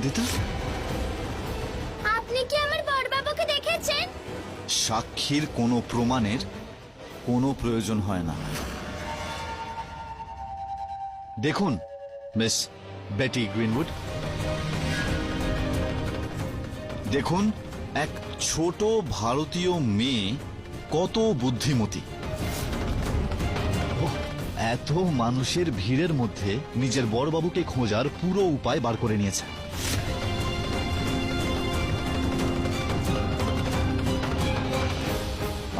বন্দিতা, আপনি কি আমার বড়বাবুকে দেখেছেন? সাক্ষীর কোনো প্রমাণের কোনো প্রয়োজন হয় না। দেখুন মিস বেটি গ্রিনউড, দেখুন এক ছোট ভারতীয় মেয়ে কত বুদ্ধিমতী। এত মানুষের ভিড়ের মধ্যে নিজের বড়বাবুকে খোঁজার পুরো উপায় বার করে নিয়েছে।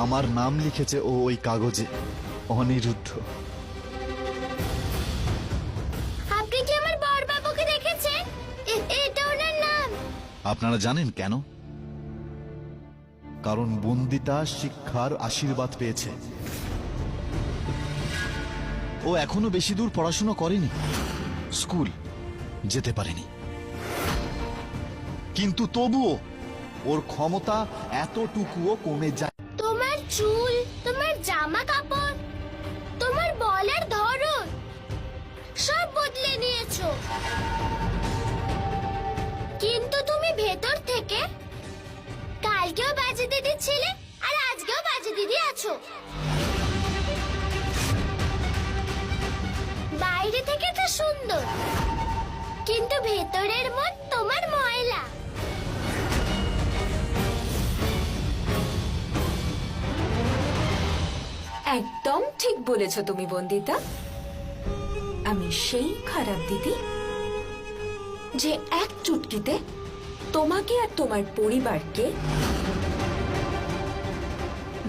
আমার নাম লিখেছে ও ওই কাগজে, অনিরুদ্ধ। আপনি কি আমার বড়বাবুকে দেখেছেন? এটা ওনার নাম। আপনারা জানেন কেন? কারণ বন্দিতা শিক্ষার আশীর্বাদ পেয়েছে। ও এখনো বেশি দূর পড়াশোনা করেনি, স্কুল যেতে পারেনি, কিন্তু তবুও ওর ক্ষমতা এতটুকুও কমে যায়। তোমার চুল, তোমার জামা কাপড়, তোমার বলার ধরন সব বদলে নিয়েছো, কিন্তু তুমি ভেতর থেকে কালকেও বাজে দিদি ছিলে আর আজকেও বাজে দিদি আছো। বাইরে থেকে তো সুন্দর, কিন্তু ভেতরের মন তোমার ময়লা। একদম ঠিক বলেছ তুমি বন্দিতা। আমি সেই খারাপ দিদি যে এক চুটকিতে তোমাকে আর তোমার পরিবারকে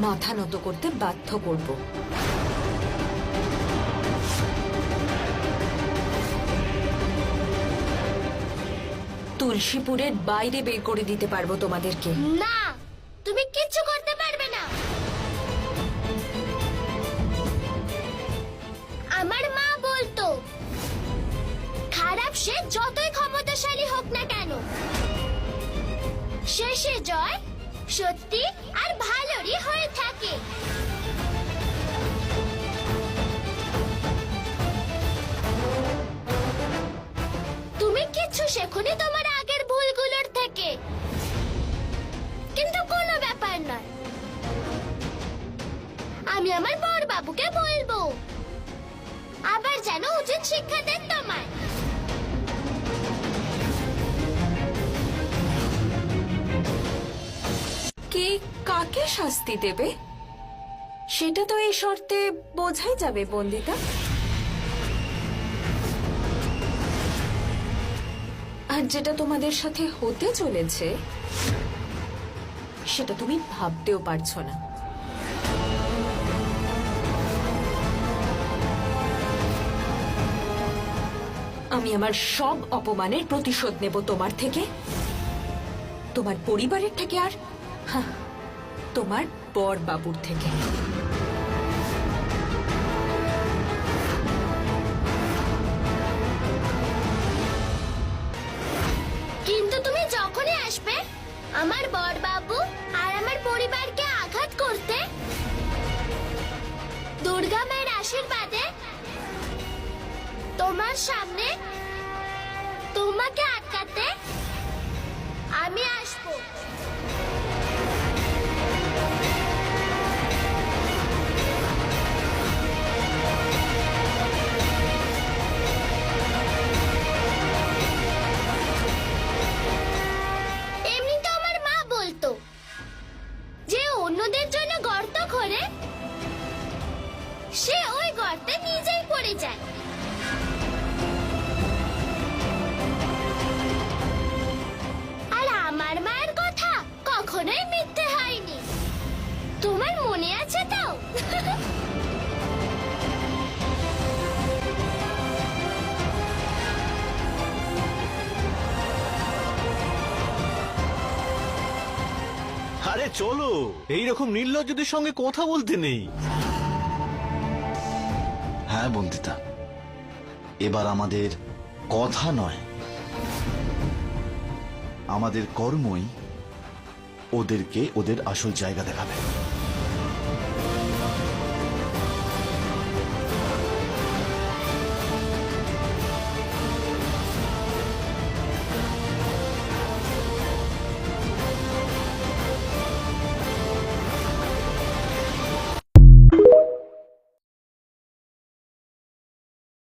মাথা নত করতে বাধ্য করব। তুলসীপুরের বাইরে বের করে দিতে পারবো তোমাদেরকে। না, তুমি কিচ্ছু করতে পারবে না। আমার মা বলতো, খারাপ সে যতই ক্ষমতাশালী হোক না কেন, শেষে জয় সত্যি আর ভালোরই হয়ে থাকে। তুমি কিচ্ছু শেখোনি তোমার আগের ভুলগুলোর থেকে, কিন্তু কোনো ব্যাপার নয়, আমি আমার বড়বাবুকে বলবো আবার যেন উচিত শিক্ষা দেন তোমায়। কে কাকে শাস্তি দেবে সেটা তো এই শর্তে বোঝাই যাবে বন্দিতা। আর যেটা তোমাদের সাথে হতে চলেছে সেটা তুমি ভাবতেও পারছো না। আমি আমার সব অপমানের প্রতিশোধ নেব তোমার থেকে, তোমার পরিবারের থেকে, আর তোমার বড়বাবুর থেকে। কিন্তু তুমি যখনই আসবে আমার বড়বাবু আর আমার পরিবারকে আঘাত করতে, দুর্গা মায়ের আশীর্বাদে তোমার সামনে তোমাকে আটকাতে আমি আসবো। এমনিতে আমার মা বলতো যে অন্যদের জন্য গর্ত খোঁড়ে সে ওই গর্তে নিজেই পড়ে যায়। আর আমার মায়ের কথা কখনোই মিথ্যে হয়নি, তোমার মনে আছে তো? আরে চলো, এইরকম নির্লজ্জদের সঙ্গে কথা বলতে নেই। হ্যাঁ বন্দিতা, এবার আমাদের কথা নয়, আমাদের কর্মই ওদেরকে ওদের আসল জায়গা দেখাবে।